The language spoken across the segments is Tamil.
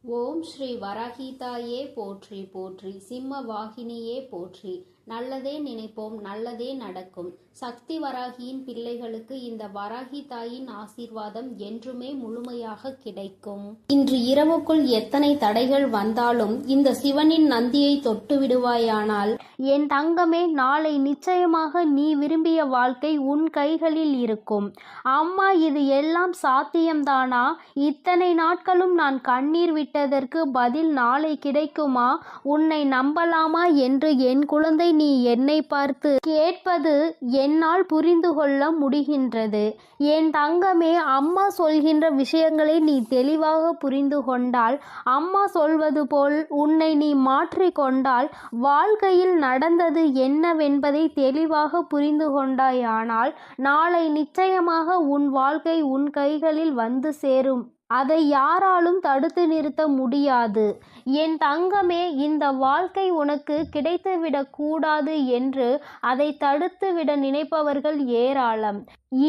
ஓம் ஸ்ரீ வராகிதாயே போற்றி போற்றி, சிம்ம வாகினியே போற்றி. நல்லதே நினைப்போம், நல்லதே நடக்கும். சக்தி வராகியின் பிள்ளைகளுக்கு இந்த வராகி தாயின் ஆசீர்வாதம் என்றுமே முழுமையாக கிடைக்கும். இன்று இரவுக்குள் எத்தனை தடைகள் வந்தாலும் இந்த சிவனின் நந்தியை தொட்டு விடுவாயானால் என் தங்கமே, நாளை நிச்சயமாக நீ விரும்பிய வாழ்க்கை உன் கைகளில் இருக்கும். அம்மா, இது எல்லாம் சாத்தியம்தானா? இத்தனை நாட்களும் நான் கண்ணீர் விட்டதற்கு பதில் நாளை கிடைக்குமா? உன்னை நம்பலாமா என்று என் குழந்தை நீ என்னை பார்த்து கேட்பது என்னால் புரிந்து கொள்ள முடிகின்றது. என் தங்கமே, அம்மா சொல்கின்ற விஷயங்களை நீ தெளிவாக புரிந்து கொண்டால், அம்மா சொல்வது போல் உன்னை நீ மாற்றிக்கொண்டால், வாழ்க்கையில் நடந்தது என்னவென்பதை தெளிவாக புரிந்து கொண்டாயானால், நாளை நிச்சயமாக உன் வாழ்க்கை உன் கைகளில் வந்து சேரும். அதை யாராலும் தடுத்து நிறுத்த முடியாது. என் தங்கமே, இந்த வாழ்க்கை உனக்கு கிடைத்துவிடக் கூடாது என்று அதை தடுத்துவிட நினைப்பவர்கள் ஏராளம்.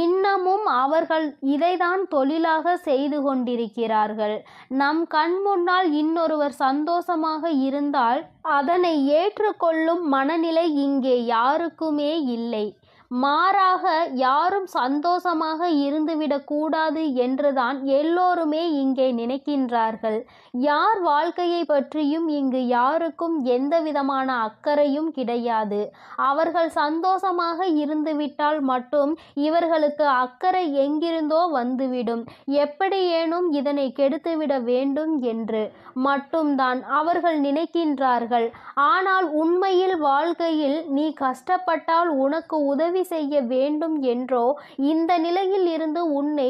இன்னமும் அவர்கள் இதைதான் தொழிலாக செய்து கொண்டிருக்கிறார்கள். நம் கண் முன்னால் இன்னொருவர் சந்தோஷமாக இருந்தால் அதனை ஏற்றுக்கொள்ளும் மனநிலை இங்கே யாருக்குமே இல்லை. மாறாக யாரும் சந்தோஷமாக இருந்துவிடக் கூடாது என்றுதான் எல்லோருமே இங்கே நினைக்கின்றார்கள். யார் வாழ்க்கையை பற்றியும் இங்கு யாருக்கும் எந்த விதமான அக்கறையும் கிடையாது. அவர்கள் சந்தோஷமாக இருந்துவிட்டால் மட்டும் இவர்களுக்கு அக்கறை எங்கிருந்தோ வந்துவிடும். எப்படியேனும் இதனை கெடுத்துவிட வேண்டும் என்று மட்டும்தான் அவர்கள் நினைக்கின்றார்கள். ஆனால் உண்மையில் வாழ்க்கையில் நீ கஷ்டப்பட்டால் உனக்கு உதவி செய்ய வேண்டும் என்றோ, இந்த நிலையில் இருந்து உன்னை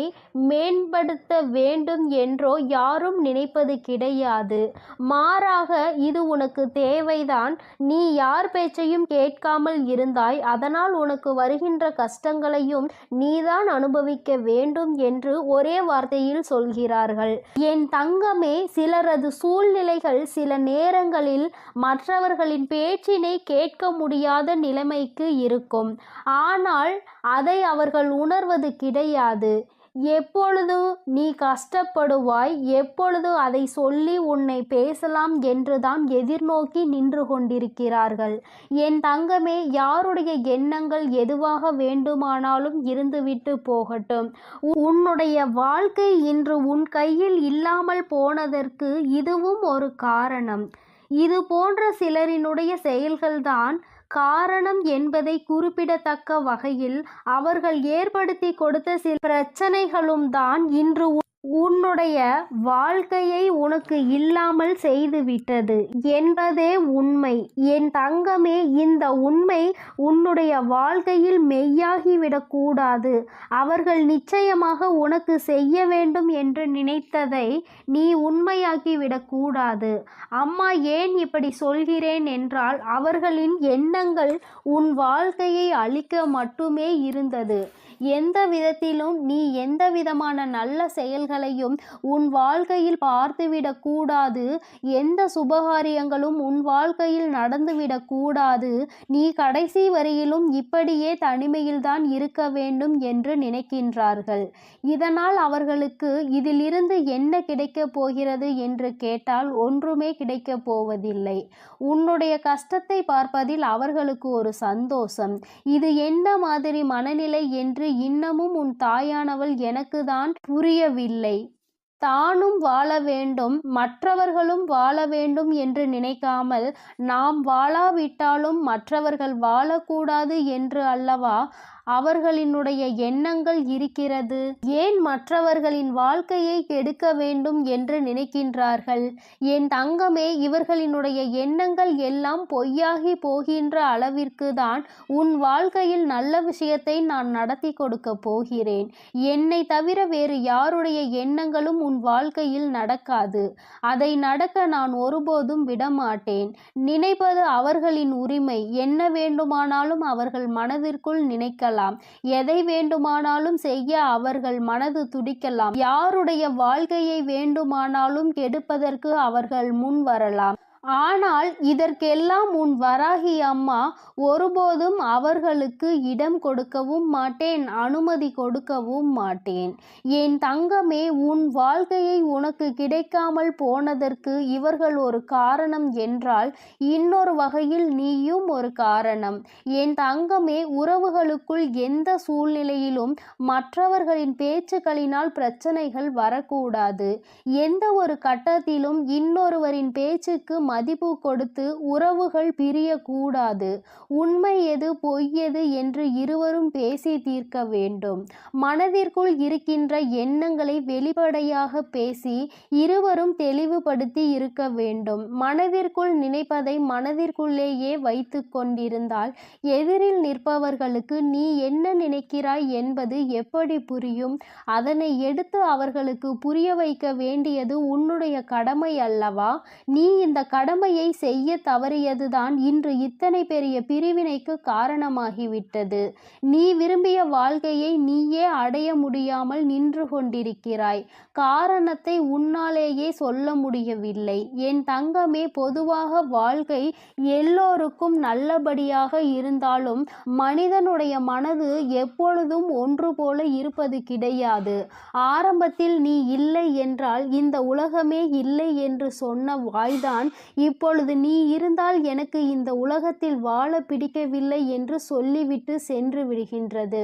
மேம்படுத்த வேண்டும் என்றோ யாரும் நினைப்பது கிடையாது. மாறாக இது உனக்கு தேவைதான். நீ யார் பேச்சையும் கேட்காமல் இருந்தாய், அதனால் உனக்கு வருகின்ற கஷ்டங்களையும் நீதான் அனுபவிக்க வேண்டும் என்று ஒரே வார்த்தையில் சொல்கிறார்கள். என் தங்கமே, சிலரது சூழ்நிலைகள் சில நேரங்களில் மற்றவர்களின் பேச்சினை கேட்க முடியாத நிலைமைக்கு இருக்கும். ஆனால் அதை அவர்கள் உணர்வது கிடையாது. எப்பொழுது நீ கஷ்டப்படுவாய், எப்பொழுது அதை சொல்லி உன்னை பேசலாம் என்றுதான் எதிர்நோக்கி நின்று கொண்டிருக்கிறார்கள். என் தங்கமே, யாருடைய எண்ணங்கள் எதுவாக வேண்டுமானாலும் இருந்துவிட்டு போகட்டும். உன்னுடைய வாழ்க்கை இன்று உன் கையில் இல்லாமல் போனதற்கு இதுவும் ஒரு காரணம். இது போன்ற சிலரினுடைய செயல்கள்தான் காரணம் என்பதை குறிப்பிடத்தக்க வகையில் அவர்கள் ஏற்படுத்தி கொடுத்த சில பிரச்சனைகளும் தான் இன்று உன்னுடைய வாழ்க்கையை உனக்கு இல்லாமல் செய்துவிட்டது என்பதே உண்மை. என் தங்கமே, இந்த உண்மை உன்னுடைய வாழ்க்கையில் மெய்யாகிவிடக்கூடாது. அவர்கள் நிச்சயமாக உனக்கு செய்ய வேண்டும் என்று நினைத்ததை நீ உண்மையாக்கிவிடக்கூடாது. அம்மா, ஏன் இப்படி சொல்கிறேன் என்றால், அவர்களின் எண்ணங்கள் உன் வாழ்க்கையை அழிக்க மட்டுமே இருந்தது. எந்த விதத்திலும் நீ எந்த விதமான நல்ல செயல்களையும் உன் வாழ்க்கையில் பார்த்துவிடக் கூடாது. எந்த சுபகாரியங்களும் உன் வாழ்க்கையில் நடந்துவிடக் கூடாது. நீ கடைசி வரையிலும் இப்படியே தனிமையில்தான் இருக்க வேண்டும் என்று நினைக்கின்றார்கள். இதனால் அவர்களுக்கு இதிலிருந்து என்ன கிடைக்கப் போகிறது என்று கேட்டால் ஒன்றுமே கிடைக்கப் போவதில்லை. உன்னுடைய கஷ்டத்தை பார்ப்பதில் அவர்களுக்கு ஒரு சந்தோஷம். இது என்ன மாதிரி மனநிலை என்று இன்னமும் உன் தாயானவள் எனக்கு தான் புரியவில்லை. தானும் வாழ வேண்டும், மற்றவர்களும் வாழ வேண்டும் என்று நினைக்காமல், நாம் வாழாவிட்டாலும் மற்றவர்கள் வாழக்கூடாது என்று அல்லவா அவர்களினுடைய எண்ணங்கள் இருக்கிறது. ஏன் மற்றவர்களின் வாழ்க்கையை கெடுக்க வேண்டும் என்று நினைக்கின்றார்கள்? என் தங்கமே, இவர்களினுடைய எண்ணங்கள் எல்லாம் பொய்யாகி போகின்ற அளவிற்கு தான் உன் வாழ்க்கையில் நல்ல விஷயத்தை நான் நடத்தி கொடுக்க போகிறேன். என்னை தவிர வேறு யாருடைய எண்ணங்களும் உன் வாழ்க்கையில் நடக்காது. அதை நடக்க நான் ஒருபோதும் விடமாட்டேன். நினைப்பது அவர்களின் உரிமை. என்ன வேண்டுமானாலும் அவர்கள் மனதிற்குள் நினைக்கலாம். எதை வேண்டுமானாலும் செய்ய அவர்கள் மனது துடிக்கலாம். யாருடைய வாழ்க்கையை வேண்டுமானாலும் கெடுப்பதற்கு அவர்கள் முன் வரலாம். ஆனால் இதற்கெல்லாம் உன் வராகி அம்மா ஒருபோதும் அவர்களுக்கு இடம் கொடுக்கவும் மாட்டேன், அனுமதி கொடுக்கவும் மாட்டேன். என் தங்கமே, உன் வாழ்க்கையை உனக்கு கிடைக்காமல் போனதற்கு இவர்கள் ஒரு காரணம் என்றால் இன்னொரு வகையில் நீயும் ஒரு காரணம். என் தங்கமே, உறவுகளுக்குள் எந்த சூழ்நிலையிலும் மற்றவர்களின் பேச்சுக்களினால் பிரச்சனைகள் வரக்கூடாது. எந்த ஒரு கட்டத்திலும் இன்னொருவரின் பேச்சுக்கு மதிப்பு கொடுத்து உறவுகள் பிரியக்கூடாது. உண்மை எது பொய் எது என்று இருவரும் பேசி தீர்க்க வேண்டும். மனதிற்குள் இருக்கின்ற எண்ணங்களை வெளிப்படையாக பேசி இருவரும் தெளிவுபடுத்தி இருக்க வேண்டும். மனதிற்குள் நினைப்பதை மனதிற்குள்ளேயே வைத்து கொண்டிருந்தால் எதிரில் நிற்பவர்களுக்கு நீ என்ன நினைக்கிறாய் என்பது எப்படி புரியும்? அதனை எடுத்து அவர்களுக்கு புரிய வைக்க வேண்டியது உன்னுடைய கடமை அல்லவா? நீ இந்த கடமையை செய்ய தவறியதுதான் இன்று இத்தனை பெரிய பிரிவினைக்கு காரணமாகிவிட்டது. நீ விரும்பிய வாழ்க்கையை நீயே அடைய முடியாமல் நின்று கொண்டிருக்கிறாய். காரணத்தை உன்னாலேயே சொல்ல முடியவில்லை. என் தங்கமே, பொதுவாக வாழ்க்கை எல்லோருக்கும் நல்லபடியாக இருந்தாலும் மனிதனுடைய மனது எப்பொழுதும் ஒன்று போல இருப்பது கிடையாது. ஆரம்பத்தில் நீ இல்லை என்றால் இந்த உலகமே இல்லை என்று சொன்ன வாய்தான் இப்பொழுது நீ இருந்தால் எனக்கு இந்த உலகத்தில் வாழ பிடிக்கவில்லை என்று சொல்லிவிட்டு சென்று விடுகின்றது.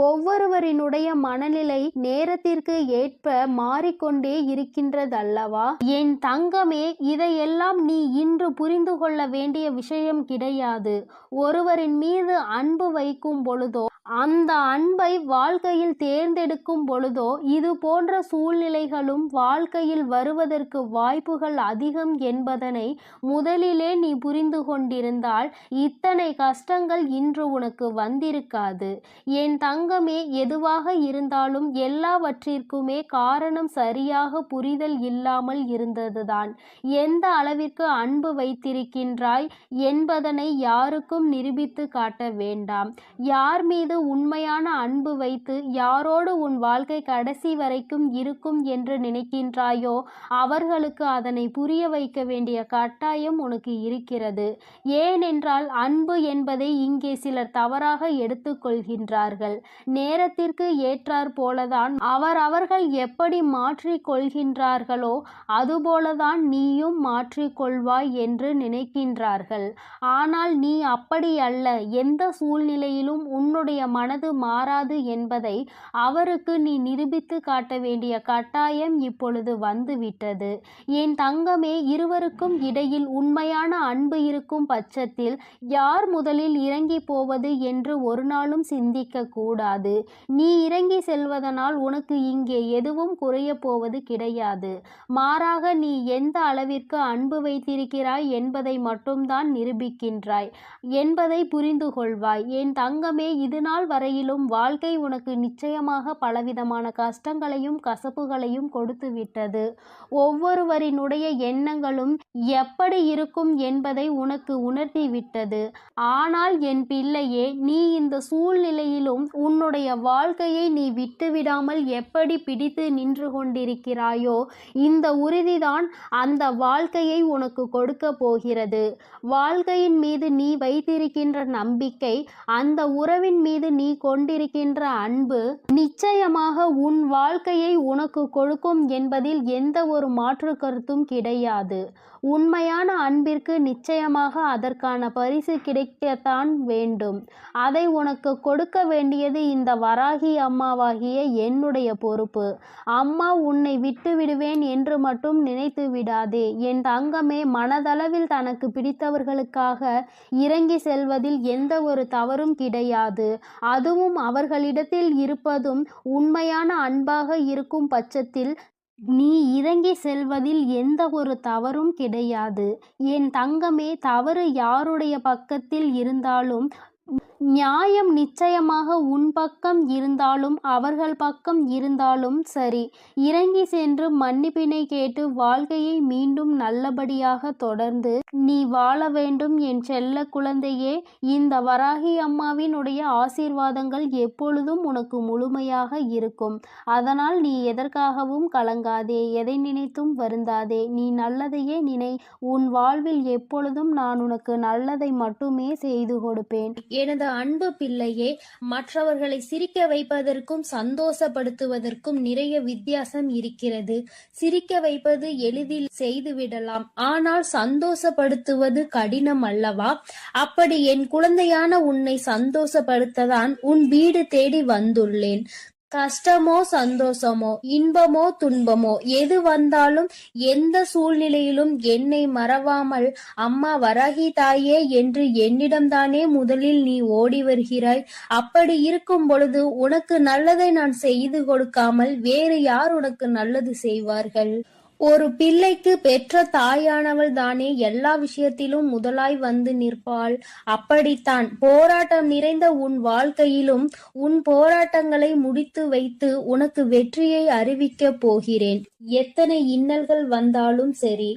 ஒவ்வொருவரினுடைய மனநிலை நேரத்திற்கு ஏற்ப மாறிக்கொண்டே இருக்கின்றதல்லவா? என் தங்கமே, இதையெல்லாம் நீ இன்று புரிந்து கொள்ள வேண்டிய விஷயம் கிடையாது. ஒருவரின் மீது அன்பு வைக்கும் பொழுதோ அந்த அன்பை வாழ்க்கையில் தேர்ந்தெடுக்கும் பொழுதோ இது போன்ற சூழ்நிலைகளும் வாழ்க்கையில் வருவதற்கு வாய்ப்புகள் அதிகம் என்பதனை முதலிலே நீ புரிந்து கொண்டிருந்தால் இத்தனை கஷ்டங்கள் இன்று உனக்கு வந்திருக்காது. என் தங்கமே, எதுவாக இருந்தாலும் எல்லாவற்றிற்குமே காரணம் சரியாக புரிதல் இல்லாமல் இருந்ததுதான். எந்த அளவிற்கு அன்பு வைத்திருக்கின்றாய் என்பதனை யாருக்கும் நிரூபித்து காட்ட வேண்டாம். யார் மீது உண்மையான அன்பு வைத்து யாரோடு உன் வாழ்க்கை கடைசி வரைக்கும் இருக்கும் என்று நினைக்கின்றாயோ அவர்களுக்கு அதனை புரிய வைக்க வேண்டிய கட்டாயம் உனக்கு இருக்கிறது. ஏனென்றால் அன்பு என்பதை இங்கே சிலர் தவறாக எடுத்துக்கொள்கின்றார்கள். நேரத்திற்கு ஏற்றாற் போலதான் அவர்கள் எப்படி மாற்றிக்கொள்கின்றார்களோ அதுபோலதான் நீயும் மாற்றிக்கொள்வாய் என்று நினைக்கின்றார்கள். ஆனால் நீ அப்படி அல்ல. எந்த சூழ்நிலையிலும் உன்னுடைய மனது மாறாது என்பதை அவருக்கு நீ நிரூபித்து காட்ட வேண்டிய கட்டாயம் இப்பொழுது வந்துவிட்டது. என் தங்கமே, இருவருக்கும் இடையில் உண்மையான அன்பு இருக்கும் பட்சத்தில் யார் முதலில் இறங்கி போவது என்று ஒரு நாளும் சிந்திக்க கூடாது. நீ இறங்கி செல்வதனால் உனக்கு இங்கே எதுவும் குறைய போவது கிடையாது. மாறாக நீ எந்த அளவிற்கு அன்பு வைத்திருக்கிறாய் என்பதை மட்டும்தான் நிரூபிக்கின்றாய் என்பதை புரிந்து கொள்வாய். என் தங்கமே, இதுநாள் வரையிலும் வாழ்க்கை உனக்கு நிச்சயமாக பலவிதமான கஷ்டங்களையும் கசப்புகளையும் கொடுத்து விட்டது. ஒவ்வொருவரினுடைய எண்ணங்களும் எப்படி இருக்கும் என்பதை உனக்கு உணர்த்தி விட்டது. ஆனால் என் பிள்ளையே, நீ இந்த சூழ்நிலையிலும் உன்னுடைய வாழ்க்கையை நீ விட்டுவிடாமல் எப்படி பிடித்து நின்று கொண்டிருக்கிறாயோ இந்த உறுதிதான் அந்த வாழ்க்கையை உனக்கு கொடுக்க போகிறது. வாழ்க்கையின் மீது நீ வைத்திருக்கின்ற நம்பிக்கை, அந்த உறவின் மீது நீ கொண்டிருக்கின்ற அன்பு நிச்சயமாக உன் வாழ்க்கையை உனக்கு கொடுக்கும் என்பதில் எந்த ஒரு மாற்று கருத்தும் கிடையாது. உண்மையான அன்பிற்கு நிச்சயமாக அதற்கான பரிசு கிடைக்கத்தான் வேண்டும். அதை உனக்கு கொடுக்க வேண்டியது இந்த வராகி அம்மாவாகிய என்னுடைய பொறுப்பு. அம்மா உன்னை விட்டு விடுவேன் என்று மட்டும் நினைத்து விடாதே. என் தங்கமே, மனதளவில் தனக்கு பிடித்தவர்களுக்காக இறங்கி செல்வதில் எந்த ஒரு தவறும் கிடையாது. அதுவும் அவர்களிடத்தில் இருப்பதும் உண்மையான அன்பாக இருக்கும் பட்சத்தில் நீ இறங்கி செல்வதில் எந்த ஒரு தவறும் கிடையாது. என் தங்கமே, தவறு யாருடைய பக்கத்தில் இருந்தாலும் நியாயம் நிச்சயமாக உன் பக்கம் இருந்தாலும் அவர்கள் பக்கம் இருந்தாலும் சரி, இறங்கி சென்று மன்னிப்பினை கேட்டு வாழ்க்கையை மீண்டும் நல்லபடியாக தொடர்ந்து நீ வாழ வேண்டும் என் செல்ல குழந்தையே. இந்த வராகி அம்மாவினுடைய ஆசீர்வாதங்கள் எப்பொழுதும் உனக்கு முழுமையாக இருக்கும். அதனால் நீ எதற்காகவும் கலங்காதே, எதை நினைத்தும் வருந்தாதே. நீ நல்லதையே நினை. உன் வாழ்வில் எப்பொழுதும் நான் உனக்கு நல்லதை மட்டுமே செய்து கொடுப்பேன். எனது அன்பு பிள்ளையே, மற்றவர்களை சிரிக்க வைப்பதற்கும் சந்தோஷப்படுத்துவதற்கும் நிறைய வித்தியாசம் இருக்கிறது. சிரிக்க வைப்பது எளிதில் செய்துவிடலாம், ஆனால் சந்தோஷப்படுத்துவது கடினம் அல்லவா? அப்படி என் குழந்தையான உன்னை சந்தோஷப்படுத்ததான் உன் வீடு தேடி வந்துள்ளேன். கஷ்டமோ சந்தோஷமோ இன்பமோ துன்பமோ எது வந்தாலும் எந்த சூழ்நிலையிலும் என்னை மறவாமல் அம்மா வராகி தாயே என்று என்னிடம்தானே முதலில் நீ ஓடி வருகிறாய். அப்படி இருக்கும் பொழுது உனக்கு நல்லதை நான் செய்து கொடுக்காமல் வேறு யார் உனக்கு நல்லது செய்வார்கள்? ஒரு பிள்ளைக்கு பெற்ற தாயானவள் தானே எல்லா விஷயத்திலும் முதலாய் வந்து நிற்பாள். அப்படித்தான் போராட்டம் நிறைந்த உன் வாழ்க்கையிலும் உன் போராட்டங்களை முடித்து வைத்து உனக்கு வெற்றியை அறிவிக்கப் போகிறேன். எத்தனை இன்னல்கள் வந்தாலும் சரி,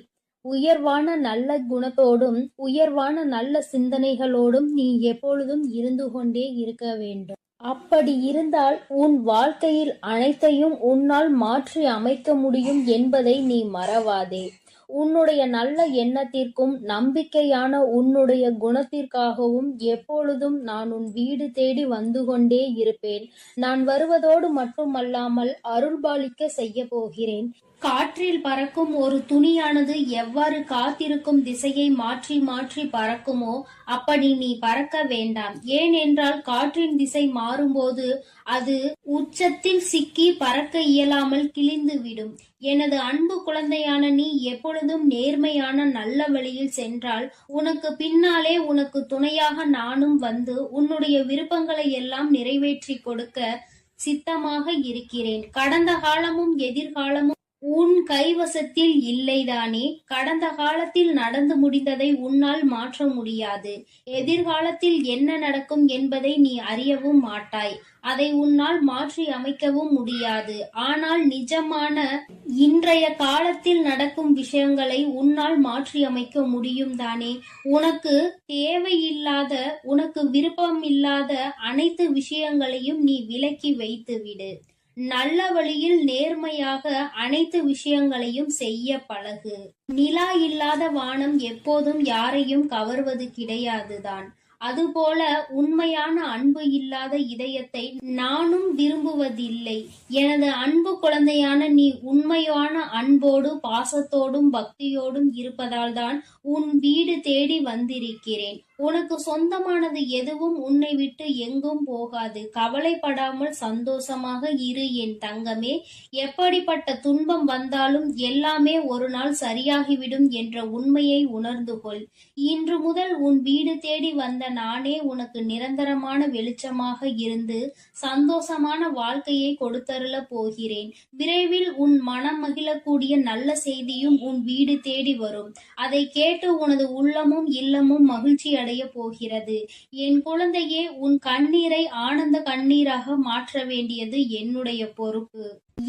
உயர்வான நல்ல குணத்தோடும் உயர்வான நல்ல சிந்தனைகளோடும் நீ எப்பொழுதும் இருந்து கொண்டே இருக்க வேண்டும். அப்படி இருந்தால் உன் வாழ்க்கையில் அனைத்தையும் உன்னால் மாற்றி அமைக்க முடியும் என்பதை நீ மறவாதே. உன்னுடைய நல்ல எண்ணத்திற்கும் நம்பிக்கையான உன்னுடைய குணத்திற்காகவும் எப்பொழுதும் நான் உன் வீடு தேடி வந்து கொண்டே இருப்பேன். நான் வருவதோடு மட்டுமல்லாமல் அருள்பாலிக்க செய்ய போகிறேன். காற்றில் பறக்கும் ஒரு துணியானது எவ்வாறு காத்திருக்கும் திசையை மாற்றி மாற்றி பறக்குமோ அப்படி நீ பறக்க வேண்டாம். ஏனென்றால் காற்றின் திசை மாறும்போது அது உச்சத்தில் சிக்கி பறக்க இயலாமல் கிழிந்துவிடும். எனது அன்பு குழந்தையான நீ எப்பொழுதும் நேர்மையான நல்ல வழியில் சென்றால் உனக்கு பின்னாலே உனக்கு துணையாக நானும் வந்து உன்னுடைய விருப்பங்களை எல்லாம் நிறைவேற்றி கொடுக்க சித்தமாக இருக்கிறேன். கடந்த காலமும் எதிர்காலமும் உன் கைவசத்தில் இல்லைதானே? கடந்த காலத்தில் நடந்து முடிந்ததை உன்னால் மாற்ற முடியாது. எதிர்காலத்தில் என்ன நடக்கும் என்பதை நீ அறியவும் மாட்டாய். அதை உன்னால் மாற்றி அமைக்கவும் முடியாது. ஆனால் நிஜமான இன்றைய காலத்தில் நடக்கும் விஷயங்களை உன்னால் மாற்றி அமைக்க முடியும் தானே? உனக்கு தேவையில்லாத, உனக்கு விருப்பமில்லாத அனைத்து விஷயங்களையும் நீ விலக்கி வைத்து விடு. நல்ல வழியில் நேர்மையாக அனைத்து விஷயங்களையும் செய்ய பழகு. நிலா இல்லாத வானம் எப்போதும் யாரையும் கவர்வது கிடையாதுதான். அதுபோல உண்மையான அன்பு இல்லாத இதயத்தை நானும் விரும்புவதில்லை. எனது அன்பு குழந்தையான நீ உண்மையான அன்போடு பாசத்தோடும் பக்தியோடும் இருப்பதால் தான் உன் வீடு தேடி வந்திருக்கிறேன். உனக்கு சொந்தமானது எதுவும் உன்னை விட்டு எங்கும் போகாது. கவலைப்படாமல் சந்தோஷமாக இரு என் தங்கமே. எப்படிப்பட்ட துன்பம் வந்தாலும் எல்லாமே ஒரு நாள் சரியாகிவிடும் என்ற உண்மையை உணர்ந்து கொள். இன்று முதல் உன் வீடு தேடி வந்த நானே உனக்கு நிரந்தரமான வெளிச்சமாக இருந்து சந்தோஷமான வாழ்க்கையை கொடுத்தருள போகிறேன். விரைவில் உன் மனம் மகிழக்கூடிய நல்ல செய்தியும் உன் வீடு தேடி வரும். அதை கேட்டு உனது உள்ளமும் இல்லமும் மகிழ்ச்சி அடைய போகிறது. என் குழந்தையே, உன் கண்ணீரை ஆனந்த கண்ணீராக மாற்ற வேண்டியது என்னுடைய பொறுப்பு.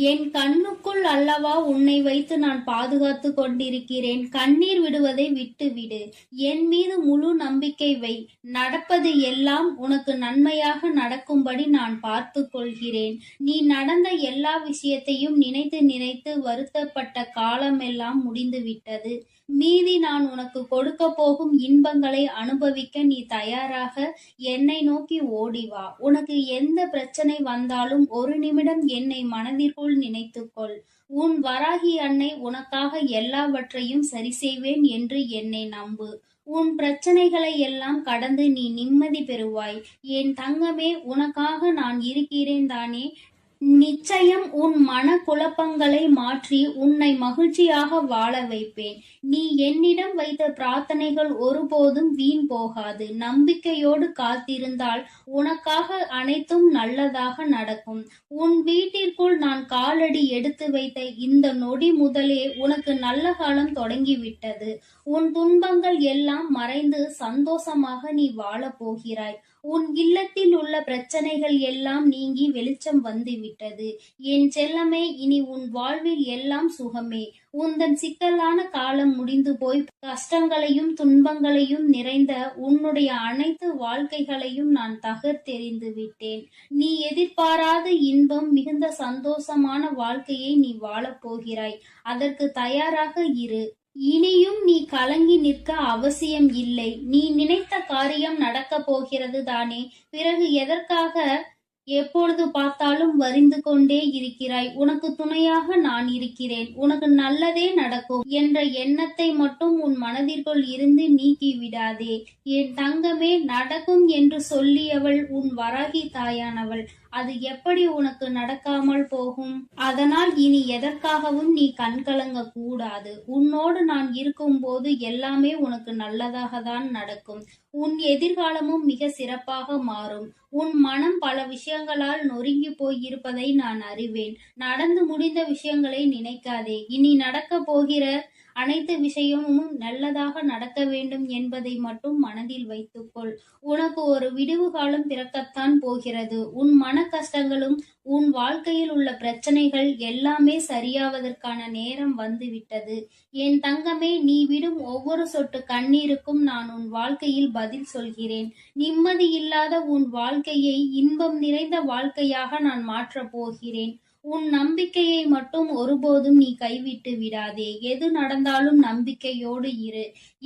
என் கண்ணுக்குள் அல்லவா உன்னை வைத்து நான் பாதுகாத்து கொண்டிருக்கிறேன். கண்ணீர் விடுவதை விட்டுவிடு. என் மீது முழு நம்பிக்கை வை. நடப்பது எல்லாம் உனக்கு நன்மையாக நடக்கும்படி நான் பார்த்து கொள்கிறேன். நீ நடந்த எல்லா விஷயத்தையும் நினைத்து நினைத்து வருத்தப்பட்ட காலமெல்லாம் முடிந்துவிட்டது. மீதி நான் உனக்கு கொடுக்க போகும் இன்பங்களை அனுபவிக்க நீ தயாராக என்னை நோக்கி ஓடிவா. உனக்கு எந்த பிரச்சனை வந்தாலும் ஒரு நிமிடம் என்னை மனதிற்குள் நினைத்துக்கொள். உன் வராகி அன்னை உனக்காக எல்லாவற்றையும் சரி செய்வேன் என்று என்னை நம்பு. உன் பிரச்சனைகளை எல்லாம் கடந்து நீ நிம்மதி பெறுவாய். என் தங்கமே, உனக்காக நான் இருக்கிறேன் தானே? நிச்சயம் உன் மன குழப்பங்களை மாற்றி உன்னை மகிழ்ச்சியாக வாழ வைப்பேன். நீ என்னிடம் வைத்த பிரார்த்தனைகள் ஒருபோதும் வீண் போகாது. நம்பிக்கையோடு காத்திருந்தால் உனக்காக அனைத்தும் நல்லதாக நடக்கும். உன் வீட்டிற்குள் நான் காலடி எடுத்து வைத்த இந்த நொடி முதலே உனக்கு நல்ல காலம் தொடங்கிவிட்டது. உன் துன்பங்கள் எல்லாம் மறைந்து சந்தோஷமாக நீ வாழப் போகிறாய். உன் இல்லத்தில் உள்ள பிரச்சனைகள் எல்லாம் நீங்கி வெளிச்சம் வந்து விட்டது. என் செல்லமே, இனி உன் வாழ்வில் எல்லாம் சுகமே. உந்தன் சிக்கலான காலம் முடிந்து போய் கஷ்டங்களையும் துன்பங்களையும் நிறைந்த உன்னுடைய அனைத்து வாழ்க்கைகளையும் நான் தகர்த்தெறிந்து விட்டேன். நீ எதிர்பாராத இன்பம் மிகுந்த சந்தோஷமான வாழ்க்கையை நீ வாழப் போகிறாய். அதற்கு தயாராக இரு. இனியும் நீ கலங்கி நிற்க அவசியம் இல்லை. நீ நினைத்த காரியம் நடக்கப் போகிறது தானே. பிறகு எதற்காக எப்பொழுது பார்த்தாலும் வரிந்து கொண்டே இருக்கிறாய்? உனக்கு துணையாக நான் இருக்கிறேன். உனக்கு நல்லதே நடக்கும் என்ற எண்ணத்தை மட்டும் உன் மனதிற்குள் இருந்து நீக்கி விடாதே. என் தங்கமே, நடக்கும் என்று சொல்லியவள் உன் வராகி தாயானவள். அது எப்படி உனக்கு நடக்காமல் போகும்? அதனால் இனி எதற்காகவும் நீ கண்கலங்க கூடாது. உன்னோடு நான் இருக்கும்போது எல்லாமே உனக்கு நல்லதாக தான் நடக்கும். உன் எதிர்காலமும் மிக சிறப்பாக மாறும். உன் மனம் பல விஷயங்களால் நொறுங்கி போயிருப்பதை நான் அறிவேன். நடந்து முடிந்த விஷயங்களை நினைக்காதே. இனி நடக்க போகிற அனைத்து விஷயமும் நல்லதாக நடக்க வேண்டும் என்பதை மட்டும் மனதில் வைத்துக்கொள். உனக்கு ஒரு விடிவு காலம் பிறக்கத்தான் போகிறது. உன் மன கஷ்டங்களும் உன் வாழ்க்கையில் உள்ள பிரச்சனைகள் எல்லாமே சரியாவதற்கான நேரம் வந்துவிட்டது. என் தங்கமே, நீ விடும் ஒவ்வொரு சொட்டு கண்ணீருக்கும் நான் உன் வாழ்க்கையில் பதில் சொல்கிறேன். நிம்மதி இல்லாத உன் வாழ்க்கையை இன்பம் நிறைந்த வாழ்க்கையாக நான் மாற்றப் போகிறேன். உன் நம்பிக்கையை மட்டும் ஒருபோதும் நீ கைவிட்டு விடாதே. எது நடந்தாலும் நம்பிக்கையோடு இரு.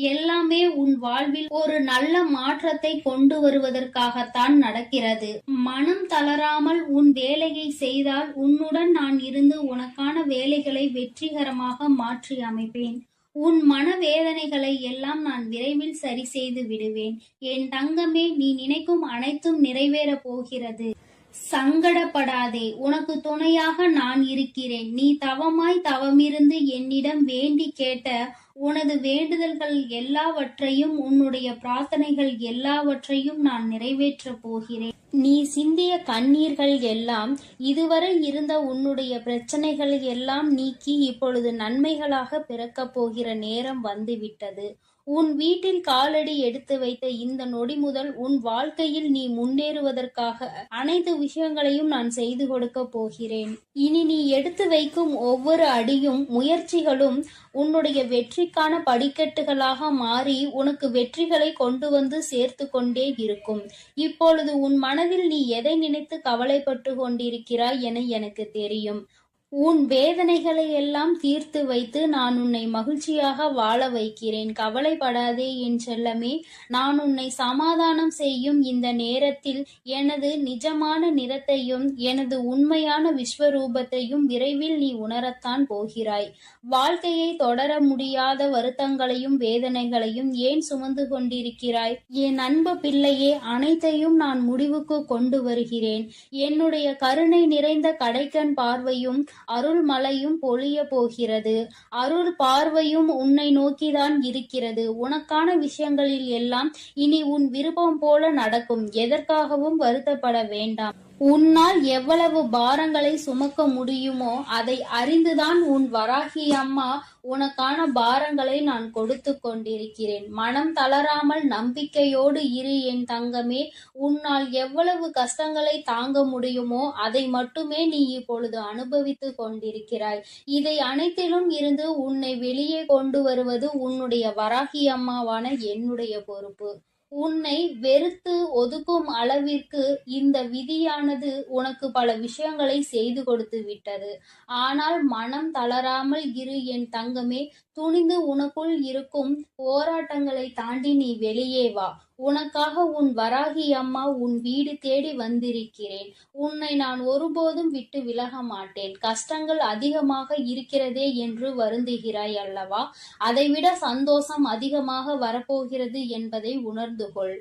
எல்லாமே உன் வாழ்வில் ஒரு நல்ல மாற்றத்தை கொண்டு வருவதற்காகத்தான் நடக்கிறது. மனம் தளராமல் உன் வேலையை செய்தால் உன்னுடன் நான் இருந்து உனக்கான வேலைகளை வெற்றிகரமாக மாற்றி அமைப்பேன். உன் மனவேதனைகளை எல்லாம் நான் விரைவில் சரி செய்து விடுவேன். என் தங்கமே, நீ நினைக்கும் அனைத்தும் நிறைவேறப் போகிறது. சங்கடப்படாதே. உனக்கு துணையாக நான் இருக்கிறேன். நீ தவமிருந்து என்னிடம் வேண்டி கேட்ட உனது வேண்டுதல்கள் எல்லாவற்றையும், உன்னுடைய பிரார்த்தனைகள் எல்லாவற்றையும் நான் நிறைவேற்றப் போகிறேன். நீ சிந்திய கண்ணீர்கள் எல்லாம், இதுவரை இருந்த உன்னுடைய பிரச்சனைகள் எல்லாம் நீக்கி இப்பொழுது நன்மைகளாக பிறக்கப் போகிற நேரம் வந்துவிட்டது. உன் வீட்டில் காலடி எடுத்து வைத்த இந்த நொடி முதல் உன் வாழ்க்கையில் நீ முன்னேறுவதற்காக அனைத்து விஷயங்களையும் நான் செய்து கொடுக்க போகிறேன். இனி நீ எடுத்து வைக்கும் ஒவ்வொரு அடியும் முயற்சிகளும் உன்னுடைய வெற்றிக்கான படிக்கட்டுகளாக மாறி உனக்கு வெற்றிகளை கொண்டு வந்து சேர்த்து கொண்டே இருக்கும். இப்பொழுது உன் மனதில் நீ எதை நினைத்து கவலைப்பட்டு கொண்டிருக்கிறாய் என எனக்கு தெரியும். உன் வேதனைகளை எல்லாம் தீர்த்து வைத்து நான் உன்னை மகிழ்ச்சியாக வாழ வைக்கிறேன். கவலைப்படாதே என் செல்லமே. நான் உன்னை சமாதானம் செய்யும் இந்த நேரத்தில் எனது நிஜமான நிறத்தையும் எனது உண்மையான விஸ்வரூபத்தையும் விரைவில் நீ உணரத்தான் போகிறாய். வாழ்க்கையை தொடர முடியாத வருத்தங்களையும் வேதனைகளையும் ஏன் சுமந்து கொண்டிருக்கிறாய்? என் அன்பு பிள்ளையே, அனைத்தையும் நான் முடிவுக்கு கொண்டு வருகிறேன். என்னுடைய கருணை நிறைந்த கடைக்கண் பார்வையும் அருள் மழையும் பொழிய போகிறது. அருள் பார்வையும் உன்னை நோக்கிதான் இருக்கிறது. உனக்கான விஷயங்களில் எல்லாம் இனி உன் விருப்பம் போல நடக்கும். எதற்காகவும் வருத்தப்பட வேண்டாம். உன்னால் எவ்வளவு பாரங்களை சுமக்க முடியுமோ அதை அறிந்துதான் உன் வராகி அம்மா உனக்கான பாரங்களை நான் கொடுத்து கொண்டிருக்கிறேன். மனம் தளராமல் நம்பிக்கையோடு இரு என் தங்கமே. உன்னால் எவ்வளவு கஷ்டங்களை தாங்க முடியுமோ அதை மட்டுமே நீ இப்பொழுது அனுபவித்து கொண்டிருக்கிறாய். இதை அனைத்திலும் இருந்து உன்னை வெளியே கொண்டு வருவது உன்னுடைய வராகி அம்மாவான என்னுடைய பொறுப்பு. உன்னை வெறுத்து ஒதுக்கும் அளவிற்கு இந்த விதியானது உனக்கு பல விஷயங்களை செய்து கொடுத்து விட்டது. ஆனால் மனம் தளராமல் இரு என் தங்கமே. துணிந்து உனக்குள் இருக்கும் போராட்டங்களை தாண்டி நீ வெளியே வா. உனக்காக உன் வராகி அம்மா உன் வீடு தேடி வந்திருக்கிறேன். உன்னை நான் ஒருபோதும் விட்டு விலக மாட்டேன். கஷ்டங்கள் அதிகமாக இருக்கிறதே என்று வருந்துகிறாய் அல்லவா? அதைவிட சந்தோஷம் அதிகமாக வரப்போகிறது என்பதை உணர்ந்து கொள்.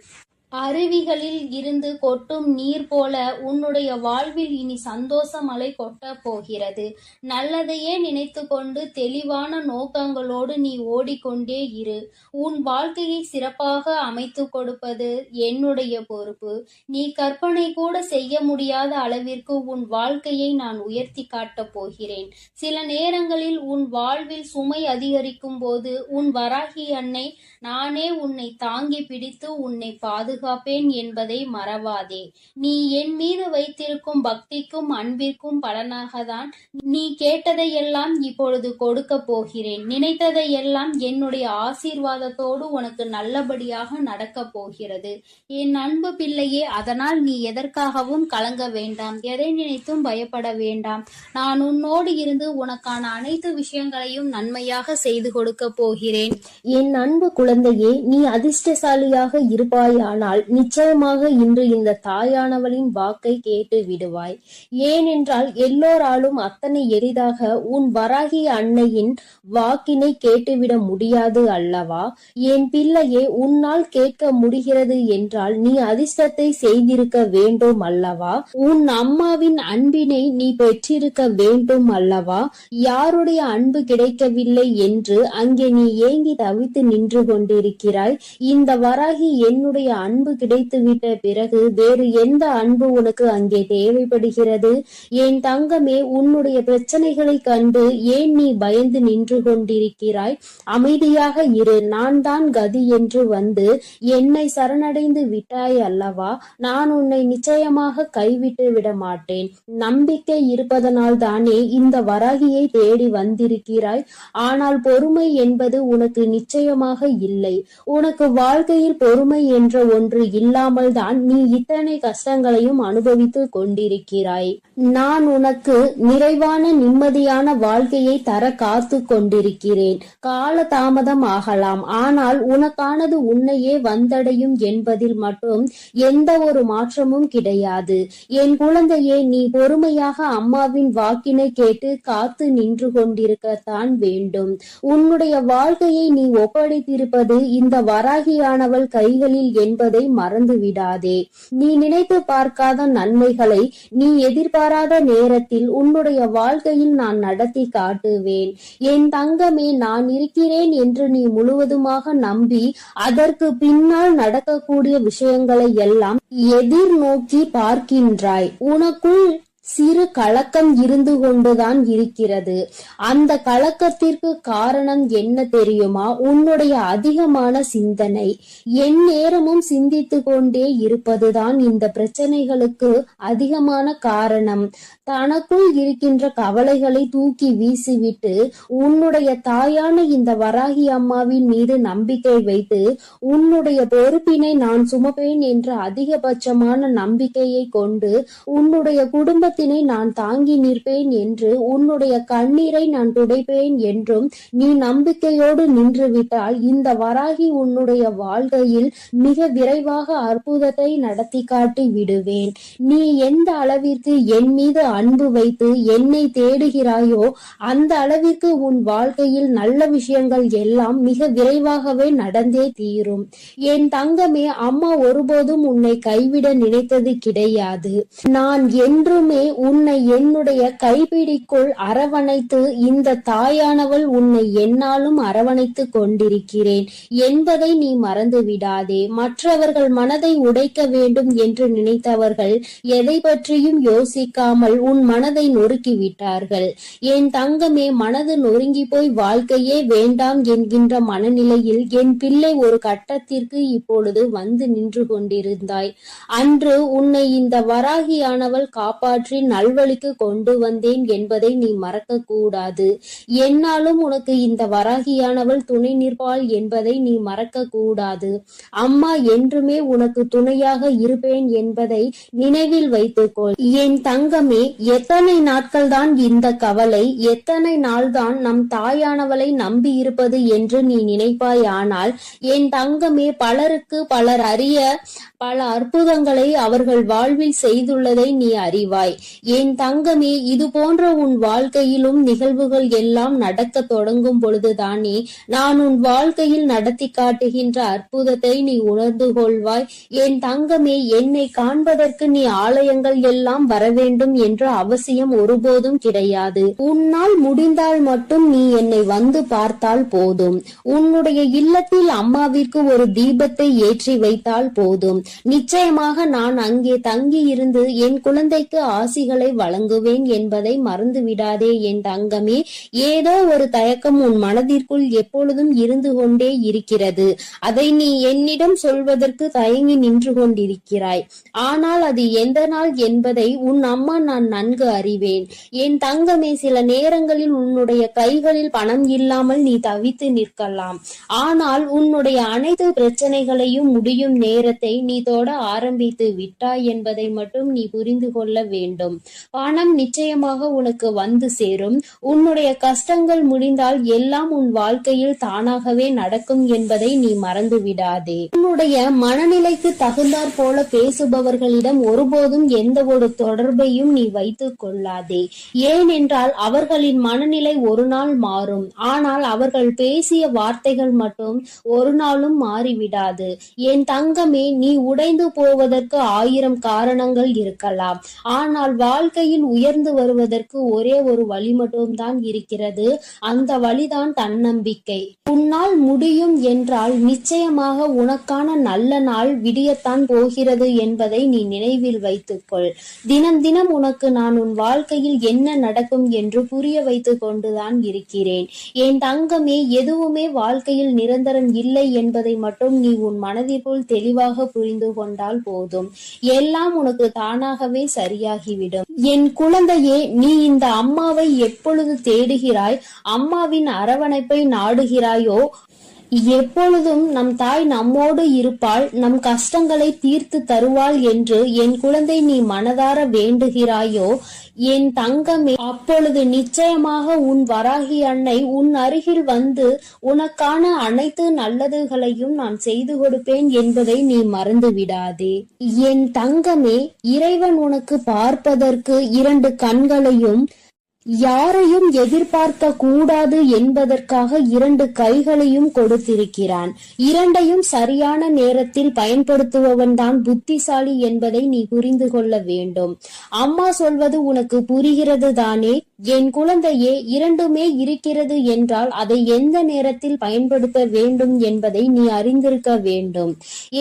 அருவிகளில் இருந்து கொட்டும் நீர் போல உன்னுடைய வாழ்வில் இனி சந்தோஷ மழை கொட்டப் போகிறது. நல்லதையே நினைத்து கொண்டு தெளிவான நோக்கங்களோடு நீ ஓடிக்கொண்டே இரு. உன் வாழ்க்கையை சிறப்பாக அமைத்து கொடுப்பது என்னுடைய பொறுப்பு. நீ கற்பனை கூட செய்ய முடியாத அளவிற்கு உன் வாழ்க்கையை நான் உயர்த்தி காட்டப் போகிறேன். சில நேரங்களில் உன் வாழ்வில் சுமை அதிகரிக்கும் போது உன் வராகி அன்னை நானே உன்னை தாங்கி பிடித்து உன்னை பாதுகாப்பேன். பாதுகாப்பேன் என்பதை மறவாதே. நீ என் மீது வைத்திருக்கும் பக்திக்கும் அன்பிற்கும் பலனாகத்தான் நீ கேட்டதையெல்லாம் இப்பொழுது கொடுக்கப் போகிறேன். நினைத்ததையெல்லாம் என்னுடைய ஆசீர்வாதத்தோடு உனக்கு நல்லபடியாக நடக்கப் போகிறது. என் அன்பு பிள்ளையே, அதனால் நீ எதற்காகவும் கலங்க வேண்டாம், எதை நினைத்தும் பயப்பட வேண்டாம். நான் உன்னோடு இருந்து உனக்கான அனைத்து விஷயங்களையும் நன்மையாக செய்து கொடுக்க போகிறேன். என் அன்பு குழந்தையே, நீ அதிர்ஷ்டசாலியாக இருப்பாயானால் நிச்சயமாக இன்று இந்த தாயானவளின் வாக்கை கேட்டு விடுவாய். ஏனென்றால் எல்லோராலும் அத்தனை எளிதாக உன் வராகி அன்னையின் வாக்கினை கேட்டுவிட முடியாது அல்லவா? என் பிள்ளையே, உன்னால் கேட்க முடிகிறது என்றால் நீ அதிர்ஷ்டத்தை செய்திருக்க வேண்டும் அல்லவா? உன் அம்மாவின் அன்பினை நீ பெற்றிருக்க வேண்டும் அல்லவா? யாருடைய அன்பு கிடைக்கவில்லை என்று அங்கே நீ ஏங்கி தவித்து நின்று கொண்டிருக்கிறாய். இந்த வராகி என்னுடைய அன்பு கிடைத்துவிட்ட பிறகு வேறு எந்த அன்பு உனக்கு அங்கே தேவைப்படுகிறது? என் தங்கமே, உன்னுடைய பிரச்சனைகளை கண்டு ஏன் நீ பயந்து நின்று கொண்டிருக்கிறாய்? அமைதியாக இரு. நான் தான் கதி என்று வந்து என்னை சரணடைந்து விட்டாய் அல்லவா? நான் உன்னை நிச்சயமாக கைவிட்டு விட மாட்டேன். நம்பிக்கை இருப்பதனால் தானே இந்த வராகியை தேடி வந்திருக்கிறாய். ஆனால் பொறுமை என்பது உனக்கு நிச்சயமாக இல்லை. உனக்கு வாழ்க்கையில் பொறுமை என்ற ஒன்று இல்லாமல் தான் நீ இத்தனை கஷ்டங்களையும் அனுபவித்து கொண்டிருக்கிறாய். நான் உனக்கு நிறைவான நிம்மதியான வாழ்க்கையை தர காத்து கொண்டிருக்கிறேன். கால தாமதம் ஆகலாம், ஆனால் உனக்கானது உன்னையே வந்தடையும் என்பதில் மட்டும் எந்த ஒரு மாற்றமும் கிடையாது. என் குழந்தையே, நீ பொறுமையாக அம்மாவின் வாக்கினை கேட்டு காத்து நின்று கொண்டிருக்கத்தான் வேண்டும். உன்னுடைய வாழ்க்கையை நீ ஒப்படைத்திருப்பது இந்த வராகியானவள் கைகளில் என்பதை மறந்து விடாதே. நீ நினைத்து பார்க்காத நன்மைகளை நீ எதிர்பாராத நேரத்தில் உன்னுடைய வாழ்க்கையில் நான் நடத்தி காட்டுவேன். என் தங்கமே, நான் இருக்கிறேன் என்று நீ முழுவதுமாக நம்பி அதற்கு பின்னால் நடக்கக்கூடிய விஷயங்களை எல்லாம் எதிர்நோக்கி பார்க்கின்றாய். உனக்குள் சிறு கலக்கம் இருந்து கொண்டுதான் இருக்கிறது. அந்த கலக்கத்திற்கு காரணம் என்ன தெரியுமா? உன்னுடைய அதிகமான சிந்தனை. என் நேரமும் சிந்தித்து கொண்டே இருப்பதுதான் இந்த பிரச்சனைகளுக்கு அதிகமான காரணம். தனக்குள் இருக்கின்ற கவலைகளை தூக்கி வீசிவிட்டு உன்னுடைய தாயான இந்த வராகி அம்மாவின் மீது நம்பிக்கை வைத்து உன்னுடைய பொறுப்பினை நான் சுமப்பேன் என்ற அதிகபட்சமான நம்பிக்கையை கொண்டு உன்னுடைய குடும்ப நான் தாங்கி நிற்பேன் என்று, உன்னுடைய கண்ணீரை நான் துடைப்பேன் என்றும் நீ நம்பிக்கையோடு நின்றுவிட்டால் இந்த வராகி உன்னுடைய வாழ்க்கையில் மிக விரைவாக அற்புதத்தை நடத்தி காட்டி விடுவேன். நீ எந்த அளவிற்கு என் மீது அன்பு வைத்து என்னை தேடுகிறாயோ அந்த அளவிற்கு உன் வாழ்க்கையில் நல்ல விஷயங்கள் எல்லாம் மிக விரைவாகவே நடந்தே தீரும். என் தங்கமே, அம்மா ஒருபோதும் உன்னை கைவிட நினைத்தது கிடையாது. நான் என்றுமே உன்னை என்னுடைய கைப்பிடிக்குள் அரவணைத்து இந்த தாயானவள் உன்னை என்னாலும் அரவணைத்து கொண்டிருக்கிறேன் என்பதை நீ மறந்து விடாதே. மற்றவர்கள் மனதை உடைக்க வேண்டும் என்று நினைத்தவர்கள் எதை பற்றியும் யோசிக்காமல் உன் மனதை நொறுக்கி விட்டார்கள். என் தங்கமே, மனது நொறுங்கி போய் வாழ்க்கையே வேண்டாம் என்கின்ற மனநிலையில் என் பிள்ளை ஒரு கட்டத்திற்கு இப்பொழுது வந்து நின்று கொண்டிருந்தாய். அன்று உன்னை இந்த வராகியானவள் காப்பாற்றி நல்வழிக்கு கொண்டு வந்தேன் என்பதை நீ மறக்க கூடாது. என்னாலும் உனக்கு இந்த வராகியானவள் துணை நிற்பாள் என்பதை நீ மறக்க கூடாது. அம்மா என்றுமே உனக்கு துணையாக இருப்பேன் என்பதை நினைவில் வைத்துக்கொள். என் தங்கமே, எத்தனை நாட்கள் தான் இந்த கவலை, எத்தனை நாள் தான் நம் தாயானவளை நம்பி இருப்பது என்று நீ நினைப்பாய். ஆனால் என் தங்கமே, பலருக்கு பலர் அறிய பல அற்புதங்களை அவர்கள் வாழ்வில் செய்துள்ளதை நீ அறிவாய். என் தங்கமே, இது போன்ற உன் வாழ்க்கையிலும் நிகழ்வுகள் எல்லாம் நடக்க தொடங்கும் பொழுதுதானே நான் உன் வாழ்க்கையில் நடத்தி காட்டுகின்ற அற்புதத்தை நீ உணர்ந்து கொள்வாய். என் தங்கமே, என்னை காண்பதற்கு நீ ஆலயங்கள் எல்லாம் வர வேண்டும் என்ற அவசியம் ஒருபோதும் கிடையாது. உன்னால் முடிந்தால் மட்டும் நீ என்னை வந்து பார்த்தால் போதும். உன்னுடைய இல்லத்தில் அம்மாவிற்கு ஒரு தீபத்தை ஏற்றி வைத்தால் போதும். நிச்சயமாக நான் அங்கே தங்கி இருந்து என் குழந்தைக்கு ஆசிகளை வழங்குவேன் என்பதை மறந்து விடாதே என் தங்கமே. ஏதோ ஒரு தயக்கம் உன் மனதிற்குள் எப்பொழுதும் இருந்து கொண்டே இருக்கிறது. அதை நீ என்னிடம் சொல்வதற்கு தயங்கி நின்று கொண்டிருக்கிறாய். ஆனால் அது எந்த நாள் என்பதை உன் அம்மா நான் நன்கு அறிவேன். என் தங்கமே, சில நேரங்களில் உன்னுடைய கைகளில் பணம் இல்லாமல் நீ தவித்து நிற்கலாம். ஆனால் உன்னுடைய அனைத்து பிரச்சனைகளையும் முடியும் நேரத்தை நீ தொட ஆரம்பித்து விட்டாய் என்பதை மட்டும் நீ புரிந்து கொள்ள வேண்டும். பணம் நிச்சயமாக உனக்கு வந்து சேரும். உன்னுடைய கஷ்டங்கள் முடிந்தால் எல்லாம் உன் வாழ்க்கையில் தானாகவே நடக்கும் என்பதை நீ மறந்து விடாதே. உன்னுடைய மனநிலைக்கு தகுந்தாற் போல பேசுபவர்களிடம் ஒருபோதும் எந்த ஒரு தொடர்பையும் நீ வைத்துக் கொள்ளாதே. ஏனென்றால் அவர்களின் மனநிலை ஒரு நாள் மாறும். ஆனால் அவர்கள் பேசிய வார்த்தைகள் மட்டும் ஒரு நாளும் மாறிவிடாது. என் தங்கமே, நீ உடைந்து போவதற்கு 1000 காரணங்கள் இருக்கலாம். ஆனால் வாழ்க்கையில் உயர்ந்து வருவதற்கு ஒரே ஒரு வழி மட்டும்தான் இருக்கிறது. அந்த வழிதான் தன்னம்பிக்கை. உன்னால் முடியும் என்றால் நிச்சயமாக உனக்கான நல்ல நாள் விடியத்தான் போகிறது என்பதை நீ நினைவில் வைத்துக்கொள். தினம் தினம் உனக்கு நான் உன் வாழ்க்கையில் என்ன நடக்கும் என்று புரிய வைத்துக் கொண்டுதான் இருக்கிறேன். என் தங்கமே, எதுவுமே வாழ்க்கையில் நிரந்தரம் இல்லை என்பதை மட்டும் நீ உன் மனதிற்குள் தெளிவாக புரிந்து கொண்டால் போதும். எல்லாம் உனக்கு தானாகவே சரியாகிவிடும். என் குழந்தையே, நீ இந்த அம்மாவை எப்பொழுது தேடுகிறாய், அம்மாவின் அரவணைப்பை நாடுகிறாயோ, எப்பொழுதும் நம் தாய் நம்மோடு இருப்பாள், நம் கஷ்டங்களை தீர்த்து தருவாள் என்று என் குழந்தை நீ மனதார வேண்டுகிறாயோ என் தங்கமே, அப்பொழுது நிச்சயமாக உன் வராகி அன்னை உன் அருகில் வந்து உனக்கான அனைத்து நல்லதுகளையும் நான் செய்து கொடுப்பேன் என்பதை நீ மறந்து விடாதே. என் தங்கமே, இறைவன் உனக்கு பார்ப்பதற்கு 2 கண்களையும் யாரையும் எதிர்பார்க்க கூடாது என்பதற்காக 2 கைகளையும் கொடுத்திருக்கிறான். 2ஐயும் சரியான நேரத்தில் பயன்படுத்துபவன் தான் புத்திசாலி என்பதை நீ புரிந்து கொள்ள வேண்டும். அம்மா சொல்வது உனக்கு புரிகிறது தானே? என் குழந்தையே, 2மே இருக்கிறது என்றால் அதை எந்த நேரத்தில் பயன்படுத்த வேண்டும் என்பதை நீ அறிந்திருக்க வேண்டும்.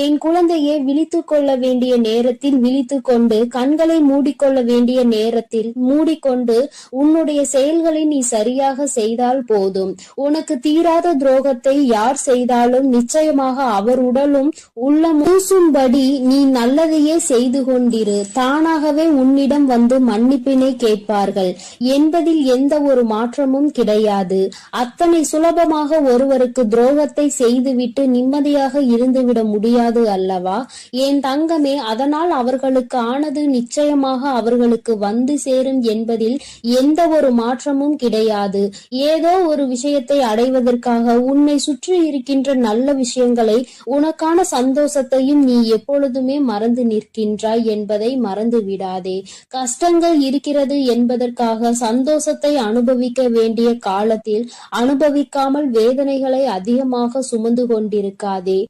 என் குழந்தையே, விழித்துக் கொள்ள வேண்டிய நேரத்தில் விழித்துக் கொண்டு, கண்களை மூடிக்கொள்ள வேண்டிய நேரத்தில் மூடிக்கொண்டு உன்னுடைய செயல்களை நீ சரியாக செய்தால் போதும். உனக்கு தீராத துரோகத்தை யார் செய்தாலும் நிச்சயமாக அவர் உடலும் உள்ளம் பூசும்படி நீ நல்லதையே செய்து கொண்டிரு. தானாகவே உன்னிடம் வந்து மன்னிப்பினை கேட்பார்கள் என்பதில் எந்த ஒரு மாற்றமும் கிடையாது. அத்தனை சுலபமாக ஒருவருக்கு துரோகத்தை செய்துவிட்டு நிம்மதியாக இருந்துவிட முடியாது அல்லவா என் தங்கமே? அதனால் அவர்களுக்கு ஆனது நிச்சயமாக அவர்களுக்கு வந்து சேரும் என்பதில் எந்த ஒரு மாற்றமும் கிடையாது. ஏதோ ஒரு விஷயத்தை அடைவதற்காக உன்னை சுற்றி இருக்கின்ற நல்ல விஷயங்களை, உனக்கான சந்தோஷத்தையும் நீ எப்பொழுதுமே மறந்து நிற்கின்றாய் என்பதை மறந்து விடாதே. கஷ்டங்கள் இருக்கிறது என்பதற்காக சந்தோஷத்தை அனுபவிக்க வேண்டிய காலத்தில் அனுபவிக்காமல் வேதனைகளை அதிகமாக சுமந்து கொண்டிருக்காதே.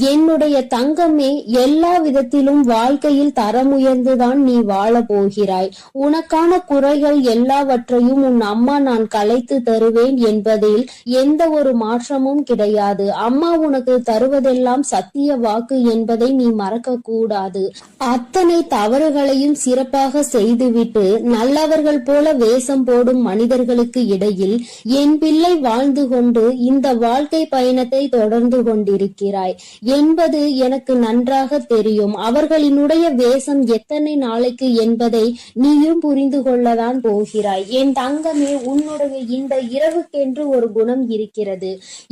என்னுடைய தங்கமே, எல்லா விதத்திலும் வாழ்க்கையில் தரம் உயர்ந்துதான் நீ வாழ போகிறாய். உனக்கான குறைகள் எல்லாவற்றையும் உன் அம்மா நான் கலைத்து தருவேன் என்பதில் எந்த ஒரு மாற்றமும் கிடையாது. அம்மா உனக்கு தருவதெல்லாம் சத்திய வாக்கு என்பதை நீ மறக்க கூடாது. அத்தனை தவறுகளையும் சிறப்பாக செய்துவிட்டு நல்லவர்கள் போல வேஷம் போடும் மனிதர்களுக்கு இடையில் என் பிள்ளை வாழ்ந்து கொண்டு இந்த வாழ்க்கை பயணத்தை தொடர்ந்து கொண்டிருக்கிறாய் என்பது எனக்கு நன்றாக தெரியும். அவர்களினுடைய வேஷம் எத்தனை நாளைக்கு என்பதை நீயும் புரிந்து கொள்ளதான் போகிறாய். என் தங்கமே, உன்னுடைய இந்த இரவுக்கென்று ஒரு குணம் இருக்கிறது.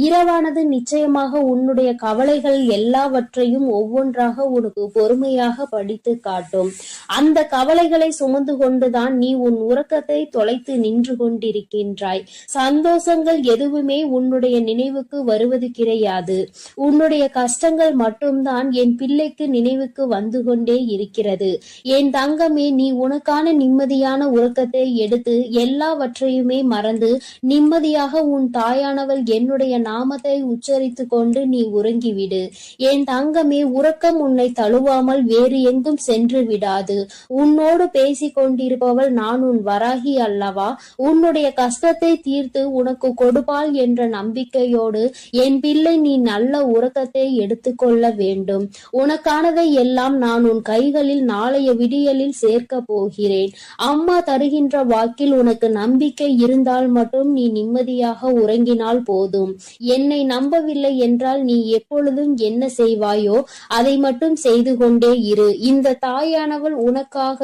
இரவானது நிச்சயமாக உன்னுடைய கவலைகள் எல்லாவற்றையும் ஒவ்வொன்றாக உனக்கு பொறுமையாக படித்து காட்டும். அந்த கவலைகளை சுமந்து கொண்டுதான் நீ உன் உறக்கத்தை தொலைத்து நின்று கொண்டிருக்கின்றாய். சந்தோஷங்கள் எதுவுமே உன்னுடைய நினைவுக்கு வருவது கிடையாது. உன்னுடைய கஷ்டங்கள் மட்டும்தான் என் பிள்ளைக்கு நினைவுக்கு வந்து கொண்டே இருக்கிறது. என் தங்கமே, நீ உனக்கான நிம்மதியான உறக்கத்தை எடுத்து எல்லாவற்றையுமே மறந்து நிம்மதியாக உன் தாயானவள் என்னுடைய நாமத்தை உச்சரித்து கொண்டு நீ உறங்கிவிடு. என் தங்கமே, உறக்கம் உன்னை தழுவாமல் வேறு எங்கும் சென்று விடாது. உன்னோடு பேசிக் கொண்டிருப்பவள் நான் உன் வராகி அல்லவா? உன்னுடைய கஷ்டத்தை தீர்த்து உனக்கு கொடுப்பாள் என்ற நம்பிக்கையோடு என் பிள்ளை நீ நல்ல உறக்கத்தை எடுத்துக்கொள்ள வேண்டும். உனக்கானதை எல்லாம் நான் உன் கைகளில் நாளைய விடியலில் சேர்க்கப் போகிறேன். அம்மா தருகின்ற வாக்கில் உனக்கு நம்பிக்கை இருந்தால் மட்டும் நீ நிம்மதியாக உறங்கினால் போதும். என்னை நம்பவில்லை என்றால் நீ எப்பொழுதும் என்ன செய்வாயோ அதை மட்டும் செய்து கொண்டே இரு. இந்த தாயானவள் உனக்காக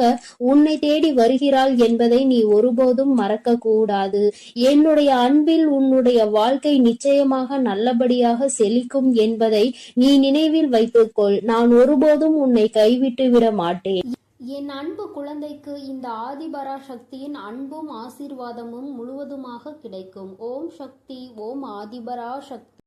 உன்னை தேடி வருகிறாள் என்பதை நீ ஒருபோதும் மறக்க கூடாது. என்னுடைய அன்பில் உன்னுடைய வாழ்க்கை நிச்சயமாக நல்லபடியாக செழிக்கும் என்பதை நீ நினைவில் வைத்துக்கொள். நான் ஒருபோதும் உன்னை கைவிட்டு விட மாட்டேன். என் அன்பு குழந்தைக்கு இந்த ஆதிபராசக்தியின் அன்பும் ஆசீர்வாதமும் முழுவதுமாக கிடைக்கும். ஓம் சக்தி, ஓம் ஆதிபராசக்தி.